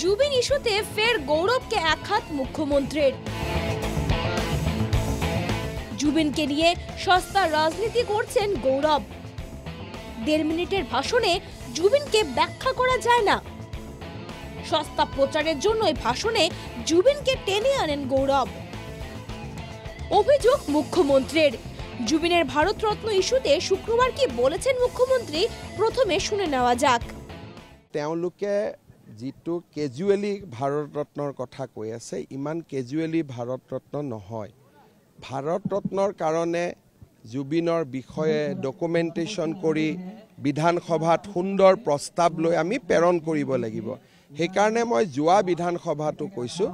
জুবিন ইস্যুতে ফের গৌরবকে একহাত মুখ্যমন্ত্রীর। জুবিনকে নিয়ে সস্তা রাজনীতি করছেন গৌরব। 1.5 মিনিটের ভাষণে জুবিনকে ব্যাখ্যা করা যায় না। সস্তা প্রচারের জন্য এই ভাষণে জুবিনকে টেনে আনেন গৌরব। অভিযোগ মুখ্যমন্ত্রীর। জুবিনের ভারতরত্ন ইস্যুতে শুক্রবার কি বলেছেন মুখ্যমন্ত্রী, প্রথমে শুনে নেওয়া যাক। তেওঁলোকে যেটো কেজুৱেলি ভাৰতৰত্নৰ কথা কৈ আছে, ইমান কেজুৱেলি ভাৰতৰত্ন নহয়। ভাৰতৰত্নৰ কাৰণে জুবিনৰ বিষয়ে ডকুমেণ্টেশ্যন কৰি বিধানসভাত সুন্দৰ প্ৰস্তাৱ লৈ আমি প্ৰেৰণ কৰিব লাগিব। সেইকাৰণে মই যোৱা বিধানসভাটো কৈছোঁ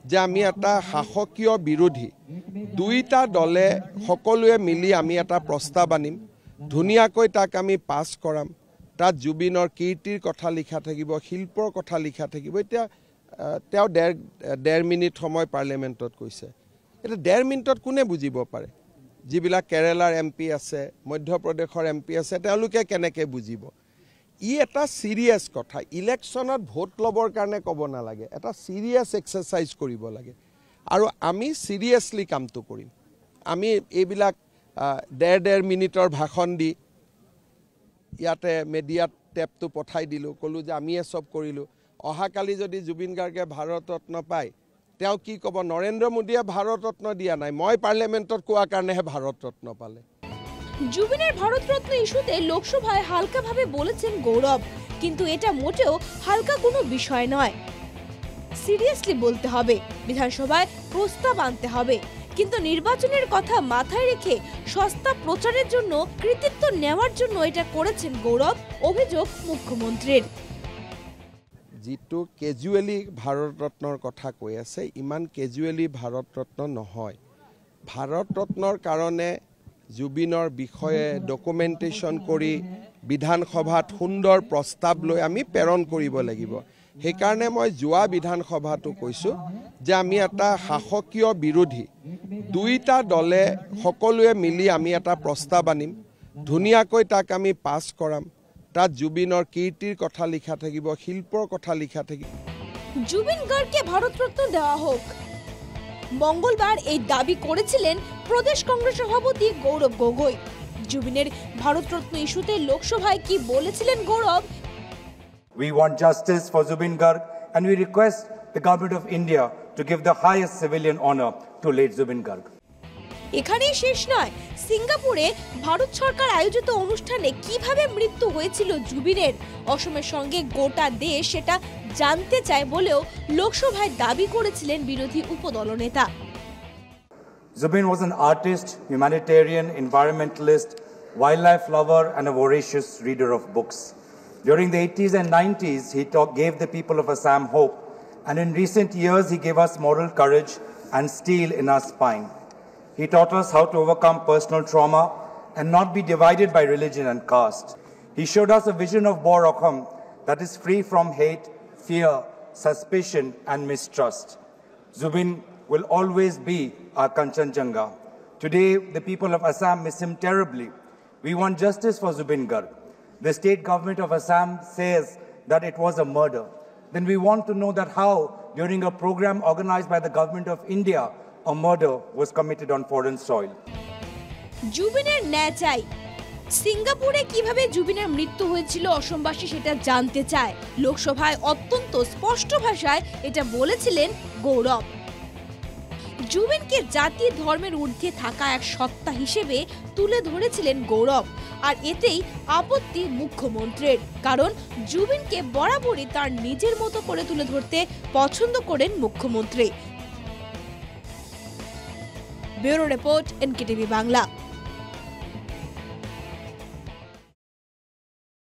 যে আমি এটা শাসকীয় বিৰোধী দুইটা দলে সকলোৱে মিলি আমি এটা প্ৰস্তাৱ আনিম, ধুনীয়াকৈ তাক আমি পাছ কৰাম। তাত জুবিনৰ কীৰ্তিৰ কথা লিখা থাকিব, শিল্পৰ কথা লিখা থাকিব। এতিয়া তেওঁ 1.5 মিনিট সময় পাৰ্লিয়ামেণ্টত কৈছে। এতিয়া 1.5 মিনিটত কোনে বুজিব পাৰে? যিবিলাক কেৰেলাৰ MP আছে, মধ্যপ্ৰদেশৰ MP আছে, তেওঁলোকে কেনেকৈ বুজিব? ই এটা চিৰিয়াছ কথা। ইলেকশ্যনত ভোট ল'বৰ কাৰণে ক'ব নালাগে, এটা চিৰিয়াছ এক্সাৰচাইজ কৰিব লাগে। আৰু আমি চিৰিয়াছলি কামটো কৰিম। আমি এইবিলাক 1.5 মিনিটৰ ভাষণ দি ইয়াতে মিডিয়াত টেপটো পঠাই দিলোঁ, ক'লোঁ যে আমিয়ে চব কৰিলোঁ। অহাকালি যদি জুবিন গাৰ্গে ভাৰতৰত্ন পায়, তেওঁ কি ক'ব? নৰেন্দ্ৰ মোদীয়ে ভাৰতৰত্ন দিয়া নাই, মই পাৰ্লিয়ামেণ্টত কোৱাৰ কাৰণেহে ভাৰতৰত্ন পালে। জুবিনের ভারতরত্ন ইস্যুতে লোকসভায় হালকাভাবে বলেছেন গৌরব, কিন্তু এটা মোটেও হালকা কোনো বিষয় নয়। সিরিয়াসলি বলতে হবে, বিধানসভায় প্রস্তাব আনতে হবে, কিন্তু নির্বাচনের কথা মাথায় রেখে সস্তা প্রচারের জন্য কৃতিত্ব নেওয়ার জন্য এটা করেছেন গৌরব, অভিযোগ মুখ্যমন্ত্রীর। যেটো কেজুৱেলি ভাৰতৰত্নৰ কথা কৈ আছে, ইমান কেজুৱেলি ভাৰতৰত্ন নহয়। ভাৰতৰত্নৰ কাৰণে জুবিনৰ বিষয়ে ডকুমেণ্টেশ্যন কৰি বিধানসভাত সুন্দৰ প্ৰস্তাৱ লৈ আমি প্ৰেৰণ কৰিব লাগিব। সেইকাৰণে মই যোৱা বিধানসভাটো কৈছোঁ যে আমি এটা শাসকীয় বিৰোধী দুইটা দলে সকলোৱে মিলি আমি এটা প্ৰস্তাৱ আনিম, ধুনীয়াকৈ তাক আমি পাছ কৰাম। তাত জুবিনৰ কীৰ্তিৰ কথা লিখা থাকিব, শিল্পৰ কথা লিখা থাকিব। জুবিন গার্গকে ভারতরত্ন দেওয়া হোক, মঙ্গলবার এই দাবি করেছিলেন প্রদেশ কংগ্রেস সভাপতি গৌরব গগৈ। জুবিনের ভারতরত্ন ইস্যুতে লোকসভায় কি বলেছিলেন গৌরব? We want justice for Zubin Garg and we request the government of India to give the highest civilian honor to late Zubin Garg. এখানেই শেষ নয়, সিঙ্গাপুরে ভারত সরকার আয়োজিত অনুষ্ঠানে কিভাবে মৃত্যু হয়েছিল জুবিনের, অসমের সঙ্গে গোটা দেশ সেটা জানতে চায় বলেও লোকসভায় দাবি করেছিলেন বিরোধী উপদল নেতা। Zubin was an artist, humanitarian, environmentalist, wildlife lover and a voracious reader of books. During the 80s and 90s, he gave the people of Assam hope, and in recent years he gave us moral courage and steel in our spine. He taught us how to overcome personal trauma and not be divided by religion and caste. He showed us a vision of Borokham that is free from hate, fear, suspicion and mistrust. Zubin will always be our Kanchanjunga. Today, the people of Assam miss him terribly. We want justice for Zubin Garg. The state government of Assam says that it was a murder. Then we want to know that how, during a program organized by the government of India, a murder was committed on foreign soil. জুবিনের ন্যায় চাই। সিঙ্গাপুরে কিভাবে জুবিনের মৃত্যু হয়েছিল অসমবাসী সেটা জানতে চায়। লোকসভায় অত্যন্ত স্পষ্ট ভাষায় এটা বলেছিলেন গৌরব। জুবিনকে জাতি ধর্মের ঊর্ধ্বে থাকা এক সত্তা হিসেবে তুলে ধরেছিলেন গৌরব, আর এতেই আপত্তি মুখ্যমন্ত্রীর, কারণ জুবিনকে বরাবরই তার নিজের মতো করে তুলে ধরতে পছন্দ করেন মুখ্যমন্ত্রী। Bureau report, NKTV Bangla.